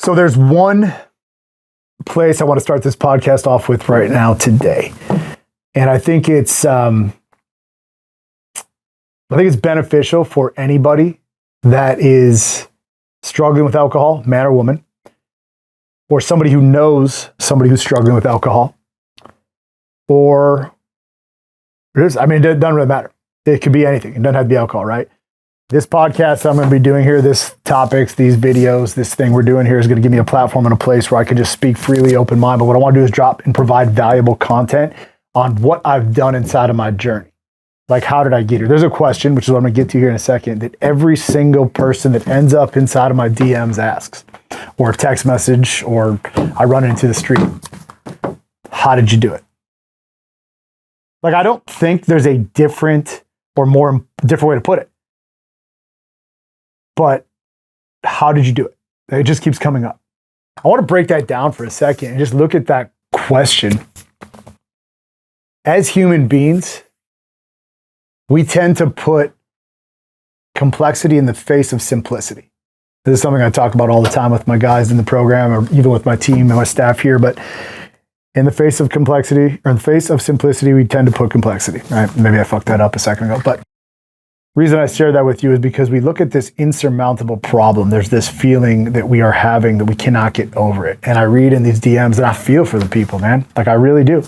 So there's one place I want to start this podcast off with right now today. And I think it's beneficial for anybody that is struggling with alcohol, man or woman, or somebody who knows somebody who's struggling with alcohol, or it doesn't really matter. It could be anything. It doesn't have to be alcohol, right? This podcast I'm going to be doing here, this topics, these videos, this thing we're doing here is going to give me a platform and a place where I can just speak freely, open mind. But what I want to do is drop and provide valuable content on what I've done inside of my journey. Like, how did I get here? There's a question, which is what I'm going to get to here in a second, that every single person that ends up inside of my DMs asks, or a text message, or I run into the street. How did you do it? Like, I don't think there's a different way to put it. But how did you do it? It just keeps coming up. I want to break that down for a second and just look at that question. As human beings, we tend to put complexity in the face of simplicity. This is something I talk about all the time with my guys in the program, or even with my team and my staff here. But in the face of complexity, or in the face of simplicity, we tend to put complexity. Right? Maybe I fucked that up a second ago. But the reason I share that with you is because we look at this insurmountable problem. There's this feeling that we are having that we cannot get over it. And I read in these DMs and I feel for the people, man. Like, I really do.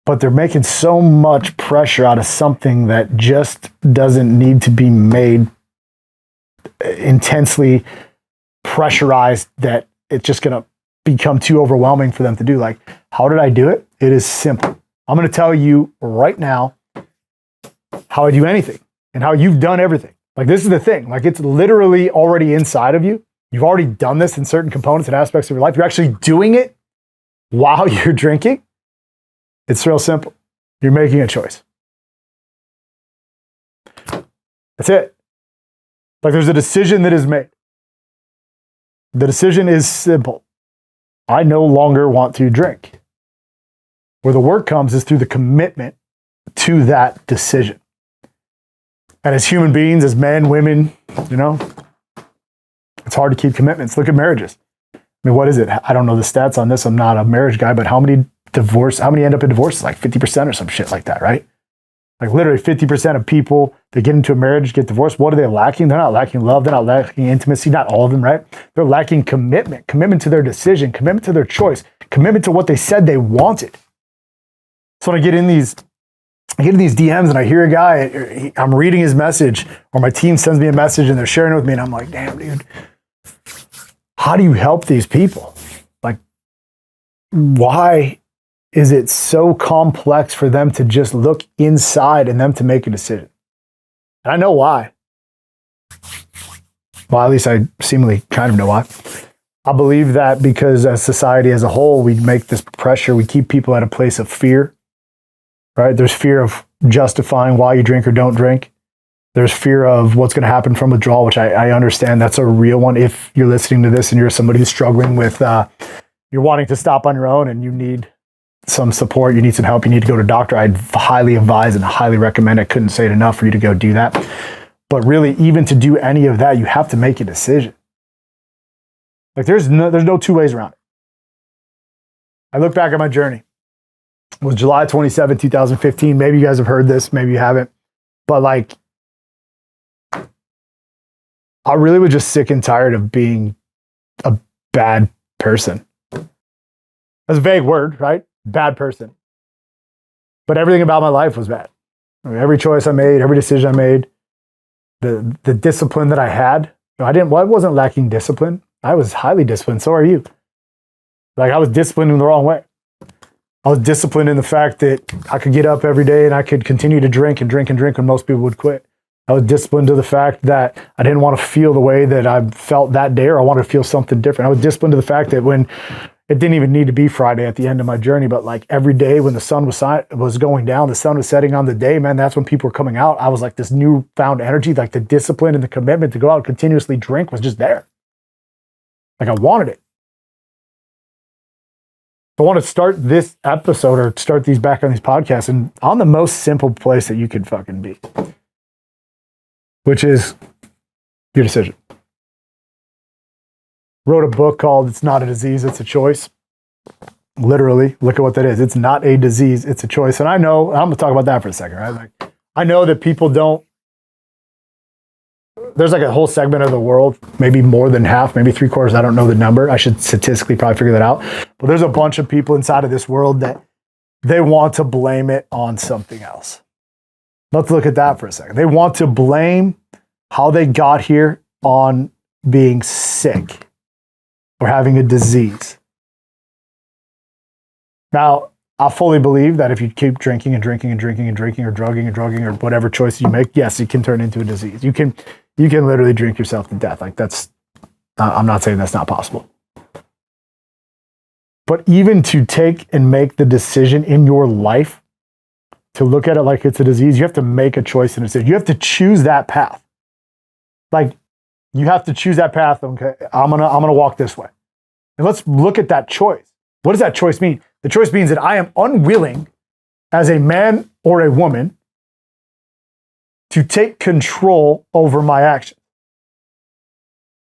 But they're making so much pressure out of something that just doesn't need to be made intensely pressurized, that it's just going to become too overwhelming for them to do. Like, how did I do it? It is simple. I'm going to tell you right now how I do anything and how you've done everything. Like, this is the thing. Like, it's literally already inside of you. You've already done this in certain components and aspects of your life. You're actually doing it while you're drinking. It's real simple. You're making a choice. That's it. Like, there's a decision that is made. The decision is simple. I no longer want to drink. Where the work comes is through the commitment to that decision. And as human beings, as men, women, it's hard to keep commitments. Look at marriages. I mean, what is it? I don't know the stats on this. I'm not a marriage guy, but how many end up in divorces? Like 50% or some shit like that, right? Like, literally 50% of people that get into a marriage get divorced. What are they lacking? They're not lacking love. They're not lacking intimacy. Not all of them, right? They're lacking commitment to their decision, commitment to their choice, commitment to what they said they wanted. So when I get in these DMs and I hear a guy, I'm reading his message, or my team sends me a message and they're sharing it with me, and I'm like, damn, dude, how do you help these people? Like, why is it so complex for them to just look inside and them to make a decision? And I know why. Well, at least I seemingly kind of know why. I believe that because as society as a whole, we make this pressure, we keep people at a place of fear, right? There's fear of justifying why you drink or don't drink. There's fear of what's going to happen from withdrawal, which I understand that's a real one. If you're listening to this and you're somebody who's struggling with, you're wanting to stop on your own and you need some support, you need some help, you need to go to a doctor, I'd highly advise and highly recommend, I couldn't say it enough, for you to go do that. But really, even to do any of that, you have to make a decision. Like, there's no two ways around it. I look back at my journey. It was July 27, 2015. Maybe you guys have heard this, maybe you haven't. But like, I really was just sick and tired of being a bad person. That's a vague word, right? Bad person. But everything about my life was bad. I mean, every choice I made, every decision I made, the discipline that I had, I wasn't lacking discipline. I was highly disciplined. So are you. Like, I was disciplined in the wrong way. I was disciplined in the fact that I could get up every day and I could continue to drink when most people would quit. I was disciplined to the fact that I didn't want to feel the way that I felt that day, or I wanted to feel something different. I was disciplined to the fact that when it didn't even need to be Friday at the end of my journey, but like every day when the sun was going down, the sun was setting on the day, man, that's when people were coming out. I was like, this newfound energy, like the discipline and the commitment to go out and continuously drink was just there. Like, I wanted it. I want to start this episode, or start these back on these podcasts, and on the most simple place that you could fucking be, which is your decision. wrote a book called It's Not a Disease, It's a Choice. Literally, look at what that is. It's not a disease, it's a choice. And I know, I'm gonna talk about that for a second, right? Like, I know that people don't, there's like a whole segment of the world, maybe more than half, maybe 3/4, I don't know the number. I should statistically probably figure that out. But there's a bunch of people inside of this world that they want to blame it on something else. Let's look at that for a second. They want to blame how they got here on being sick or having a disease. Now, I fully believe that if you keep drinking and drinking and drinking and drinking or drugging or whatever choice you make, yes, it can turn into a disease. You can literally drink yourself to death. Like that's, I'm not saying that's not possible. But even to take and make the decision in your life to look at it like it's a disease, you have to make a choice and a decision. You have to choose that path. Like you have to choose that path. Okay, I'm gonna walk this way. And let's look at that choice. What does that choice mean? The choice means that I am unwilling as a man or a woman to take control over my actions.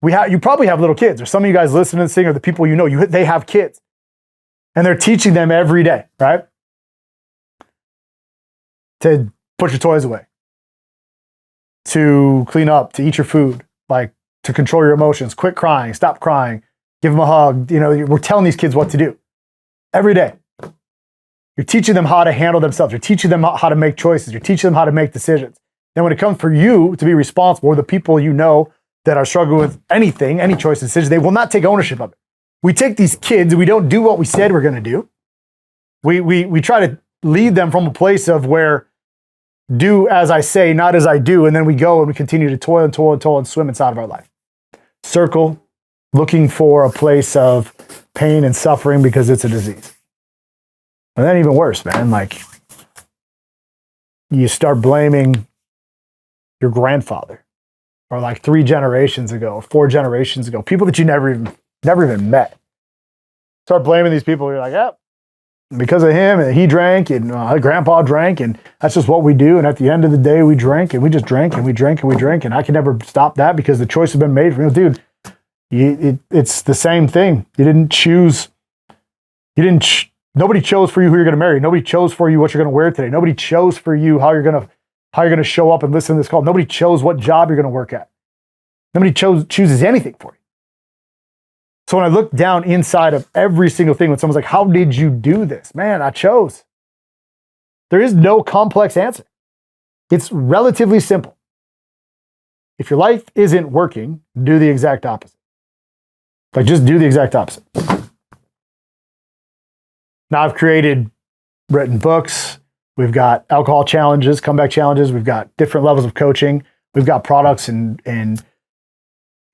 You probably have little kids, or some of you guys listening to this thing, or the people you know, they have kids. And they're teaching them every day, right? To put your toys away, to clean up, to eat your food, like to control your emotions, quit crying, stop crying, give them a hug. You know, we're telling these kids what to do every day. You're teaching them how to handle themselves. You're teaching them how to make choices. You're teaching them how to make decisions. Then when it comes for you to be responsible, or the people you know that are struggling with anything, any choice decision, they will not take ownership of it. We take these kids and we don't do what we said we're going to do. We try to lead them from a place of where do as I say, not as I do. And then we go and we continue to toil and swim inside of our life. Circle, looking for a place of pain and suffering because it's a disease. And then even worse, man, like you start blaming your grandfather or like 3 generations ago, or 4 generations ago, people that you never even met. Start blaming these people. You're like, yeah, because of him, and he drank, and grandpa drank, and that's just what we do. And at the end of the day, we drank, and we just drank, and we drank, and we drank, and I can never stop that because the choice has been made for you. Dude, it's the same thing. You didn't choose. Nobody chose for you who you're going to marry. Nobody chose for you what you're going to wear today. Nobody chose for you how you're going to show up and listen to this call. Nobody chose what job you're going to work at. Nobody chooses anything for you. So when I look down inside of every single thing, when someone's like, how did you do this? Man, I chose. There is no complex answer. It's relatively simple. If your life isn't working, do the exact opposite. Like just do the exact opposite. Now I've written books. We've got alcohol challenges, comeback challenges. We've got different levels of coaching. We've got products and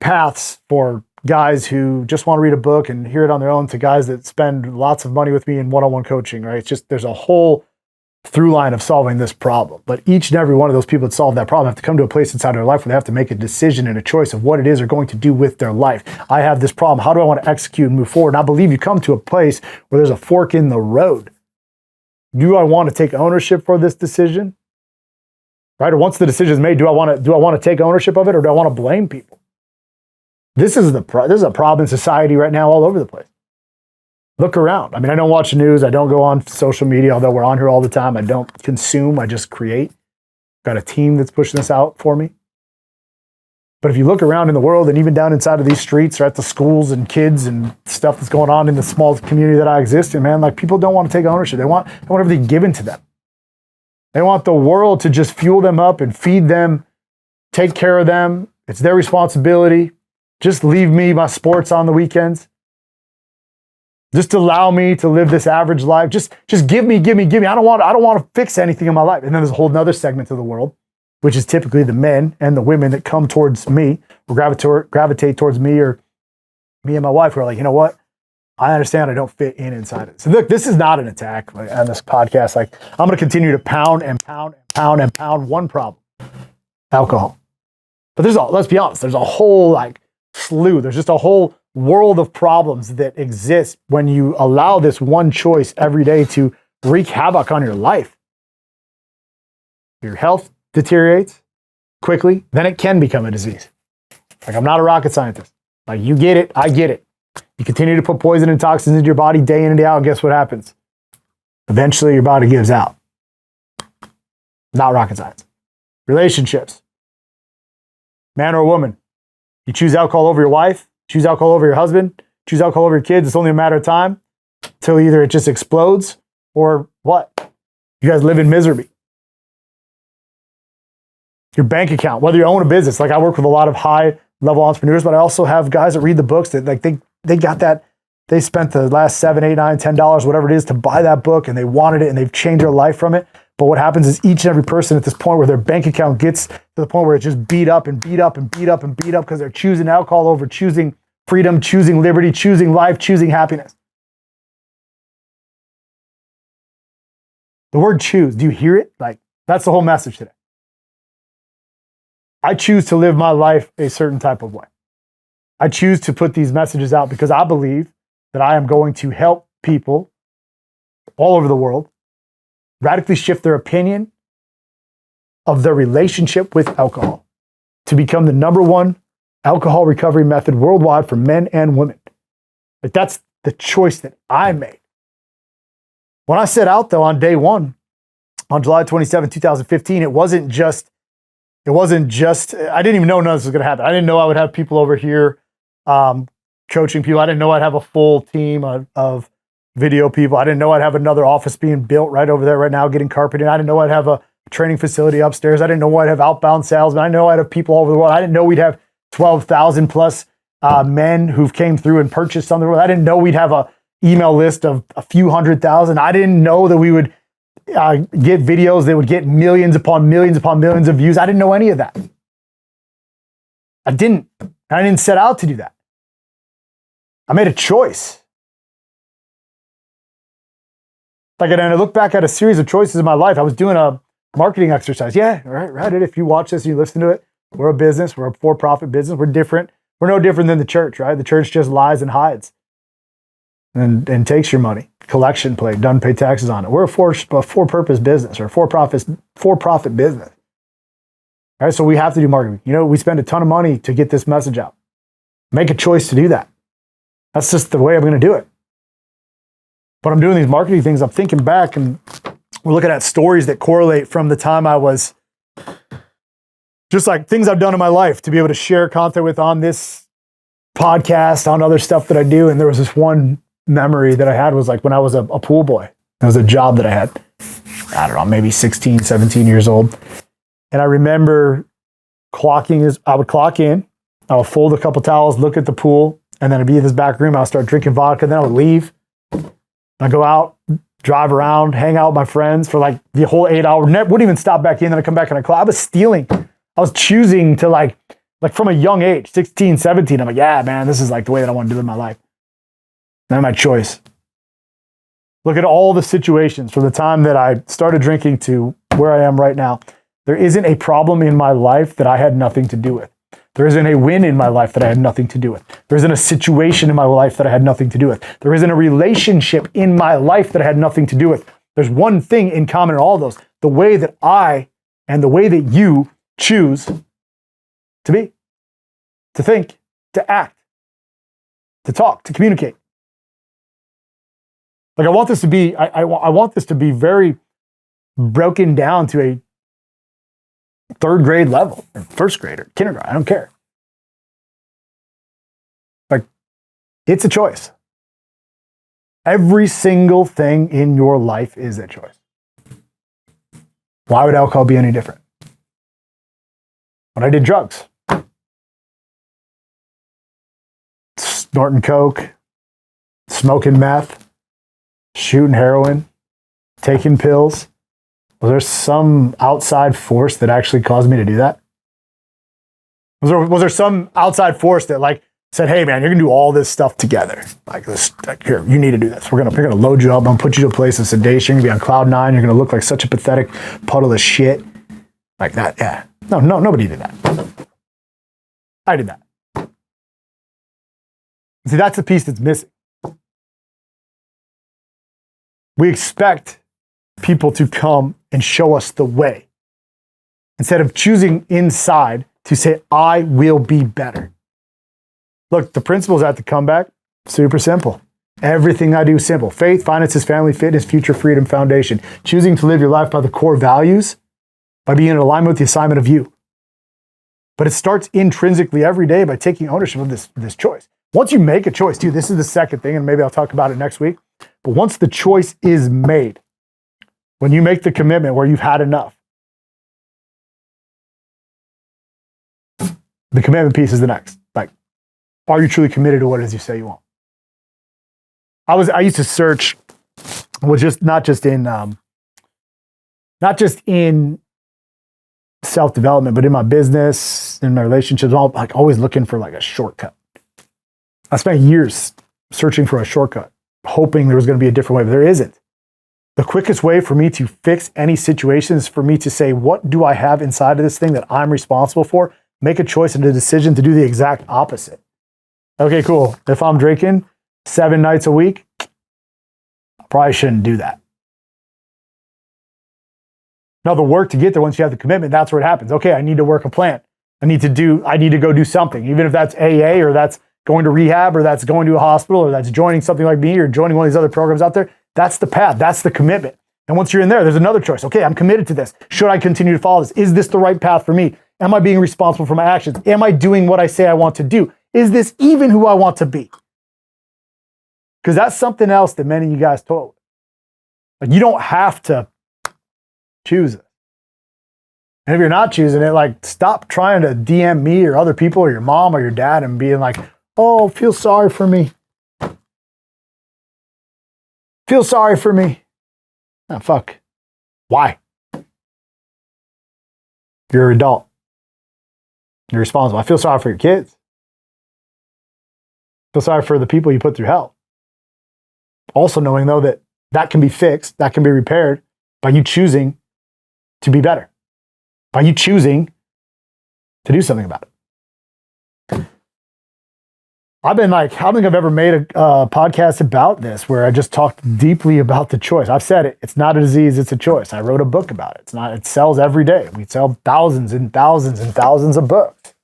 paths for guys who just want to read a book and hear it on their own to guys that spend lots of money with me in one-on-one coaching, right? It's just, there's a whole through line of solving this problem. But each and every one of those people that solve that problem have to come to a place inside of their life where they have to make a decision and a choice of what it is they're going to do with their life. I have this problem. How do I want to execute and move forward? And I believe you come to a place where there's a fork in the road. Do I want to take ownership for this decision? Right? Or once the decision is made, do I want to take ownership of it, or do I want to blame people? This is a problem in society right now all over the place. Look around. I mean, I don't watch the news. I don't go on social media, although we're on here all the time. I don't consume. I just create. Got a team that's pushing this out for me. But if you look around in the world and even down inside of these streets or at the schools and kids and stuff that's going on in the small community that I exist in, man, like people don't want to take ownership. They want everything given to them. They want the world to just fuel them up and feed them, take care of them. It's their responsibility. Just leave me my sports on the weekends. Just allow me to live this average life. Just give me. I don't want to fix anything in my life. And then there's a whole nother segment of the world, which is typically the men and the women that come towards me or gravitate towards me, or me and my wife, who are like, you know what? I understand I don't fit inside it. So look, this is not an attack on this podcast. Like I'm going to continue to pound one problem: alcohol. But let's be honest, there's a whole slew. There's just a whole world of problems that exist when you allow this one choice every day to wreak havoc on your life. Your health deteriorates quickly, then it can become a disease. Like I'm not a rocket scientist. Like, you get it, I get it. You continue to put poison and toxins into your body day in and day out, and guess what happens? Eventually, your body gives out. Not rocket science. Relationships. Man or woman. You choose alcohol over your wife, choose alcohol over your husband, choose alcohol over your kids. It's only a matter of time till either it just explodes or what? You guys live in misery. Your bank account, whether you own a business. Like, I work with a lot of high-level entrepreneurs, but I also have guys that read the books that, like, they got that. They spent the last $7, $8, $9, $10, whatever it is, to buy that book, and they wanted it, and they've changed their life from it. But what happens is each and every person at this point where their bank account gets to the point where it's just beat up and beat up and beat up and beat up because they're choosing alcohol over choosing freedom, choosing liberty, choosing life, choosing happiness. The word choose, do you hear it? Like, that's the whole message today. I choose to live my life a certain type of way. I choose to put these messages out because I believe that I am going to help people all over the world radically shift their opinion of their relationship with alcohol to become the #1 alcohol recovery method worldwide for men and women. Like, that's the choice that I made. When I set out, though, on day one, on July 27, 2015, it wasn't just, I didn't even know none of this was going to happen. I didn't know I would have people over here coaching people. I didn't know I'd have a full team of video people. I didn't know I'd have another office being built right over there right now, getting carpeted. I didn't know I'd have a training facility upstairs. I didn't know I'd have outbound salesmen. I didn't know I'd have people all over the world. I didn't know we'd have 12,000 plus men who've came through and purchased something. I didn't know we'd have a email list of a few 100,000. I didn't know that we would get videos that would get millions upon millions upon millions of views. I didn't know any of that. I didn't set out to do that. I made a choice. Like, and I look back at a series of choices in my life. I was doing a marketing exercise. Yeah, right. If you watch this and you listen to it, we're a business. We're a for-profit business. We're different. We're no different than the church, right? The church just lies and hides and takes your money. Collection plate, doesn't pay taxes on it. We're a for-purpose business or for-profit business. All right, so we have to do marketing. You know, we spend a ton of money to get this message out. Make a choice to do that. That's just the way I'm going to do it. But I'm doing these marketing things. I'm thinking back and we're looking at stories that correlate from the time I was just like things I've done in my life to be able to share content with on this podcast, on other stuff that I do. And there was this one memory that I had was like when I was a pool boy. It was a job that I had. I don't know, maybe 16, 17 years old. And I remember I would clock in, I would fold a couple towels, look at the pool, and then I'd be in this back room. I'll start drinking vodka, then I would leave. I'd go out, drive around, hang out with my friends for like the whole 8 hours. Wouldn't even stop back in. Then I'd come back and I was stealing. I was choosing to like from a young age, 16, 17. I'm like, yeah, man, this is like the way that I want to do in my life. That's my choice. Look at all the situations from the time that I started drinking to where I am right now. There isn't a problem in my life that I had nothing to do with. There isn't a win in my life that I had nothing to do with. There isn't a situation in my life that I had nothing to do with. There isn't a relationship in my life that I had nothing to do with. There's one thing in common in all of those. The way that I and the way that you choose to be, to think, to act, to talk, to communicate. Like I want this to be very broken down to a third grade level, or first grade, or kindergarten. I don't care. Like, it's a choice. Every single thing in your life is a choice. Why would alcohol be any different? When I did drugs, snorting coke, smoking meth, shooting heroin, taking pills, was there some outside force that actually caused me to do that? Was there some outside force that like said, hey man, you're gonna do all this stuff together. Like this, here, you need to do this. We're gonna load you up, I'm gonna put you to a place of sedation, you're gonna be on cloud nine, you're gonna look like such a pathetic puddle of shit. Like that, yeah. No, nobody did that. I did that. See, that's the piece that's missing. We expect people to come and show us the way instead of choosing inside to say, I will be better. Look, the principles at the comeback, super simple. Everything I do, simple. Faith, finances, family, fitness, future, freedom, foundation. Choosing to live your life by the core values, by being in alignment with the assignment of you. But it starts intrinsically every day by taking ownership of this choice. Once you make a choice, too, this is the second thing, and maybe I'll talk about it next week. But once the choice is made, when you make the commitment where you've had enough, the commitment piece is the next. Like, are you truly committed to what it is you say you want? I used to search, well, just not just in self-development, but in my business, in my relationships, like always looking for like a shortcut. I spent years searching for a shortcut, hoping there was going to be a different way, but there isn't. The quickest way for me to fix any situation is for me to say, what do I have inside of this thing that I'm responsible for? Make a choice and a decision to do the exact opposite. Okay, cool. If I'm drinking 7 nights a week, I probably shouldn't do that. Now, the work to get there, once you have the commitment, that's where it happens. Okay, I need to work a plan. I need to go do something, even if that's AA or that's going to rehab or that's going to a hospital or that's joining something like me or joining one of these other programs out there. That's the path. That's the commitment. And once you're in there, there's another choice. Okay, I'm committed to this. Should I continue to follow this? Is this the right path for me? Am I being responsible for my actions? Am I doing what I say I want to do? Is this even who I want to be? Because that's something else that many of you guys told. Like, you don't have to choose it. And if you're not choosing it, like, stop trying to DM me or other people or your mom or your dad and being like, oh, feel sorry for me. Feel sorry for me. Oh, fuck. Why? You're an adult. You're responsible. I feel sorry for your kids. I feel sorry for the people you put through hell. Also knowing, though, that that can be fixed, that can be repaired by you choosing to be better, by you choosing to do something about it. I don't think I've ever made a podcast about this where I just talked deeply about the choice. I've said it. It's not a disease. It's a choice. I wrote a book about it. It sells every day. We sell thousands and thousands and thousands of books,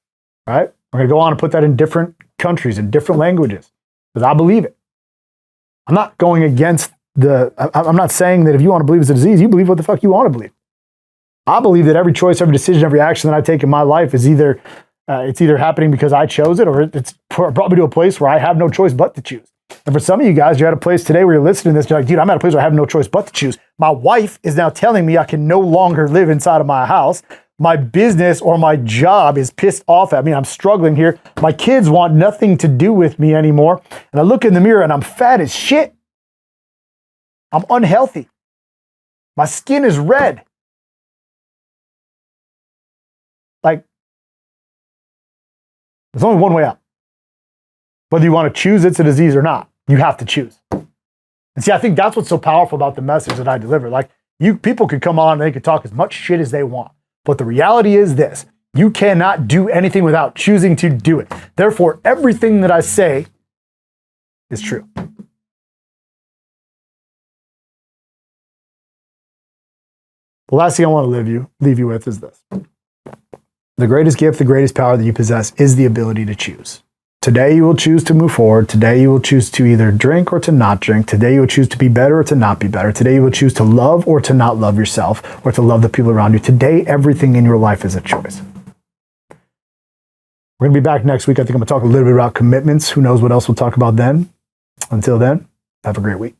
right? We're going to go on and put that in different countries, in different languages, because I believe it. I'm not going against I'm not saying that if you want to believe it's a disease, you believe what the fuck you want to believe. I believe that every choice, every decision, every action that I take in my life is either happening because I chose it, or it's brought me to a place where I have no choice but to choose. And for some of you guys, you're at a place today where you're listening to this, you're like, dude, I'm at a place where I have no choice but to choose. My wife is now telling me I can no longer live inside of my house. My business or my job is pissed off at me. I'm struggling here. My kids want nothing to do with me anymore. And I look in the mirror and I'm fat as shit. I'm unhealthy. My skin is red. Like, there's only one way out. Whether you want to choose it's a disease or not, you have to choose. And see, I think that's what's so powerful about the message that I deliver. Like, people could come on and they could talk as much shit as they want. But the reality is this: you cannot do anything without choosing to do it. Therefore, everything that I say is true. The last thing I want to leave you with is this. The greatest gift, the greatest power that you possess is the ability to choose. Today you will choose to move forward. Today you will choose to either drink or to not drink. Today you will choose to be better or to not be better. Today you will choose to love or to not love yourself or to love the people around you. Today, everything in your life is a choice. We're going to be back next week. I think I'm going to talk a little bit about commitments. Who knows what else we'll talk about then. Until then, have a great week.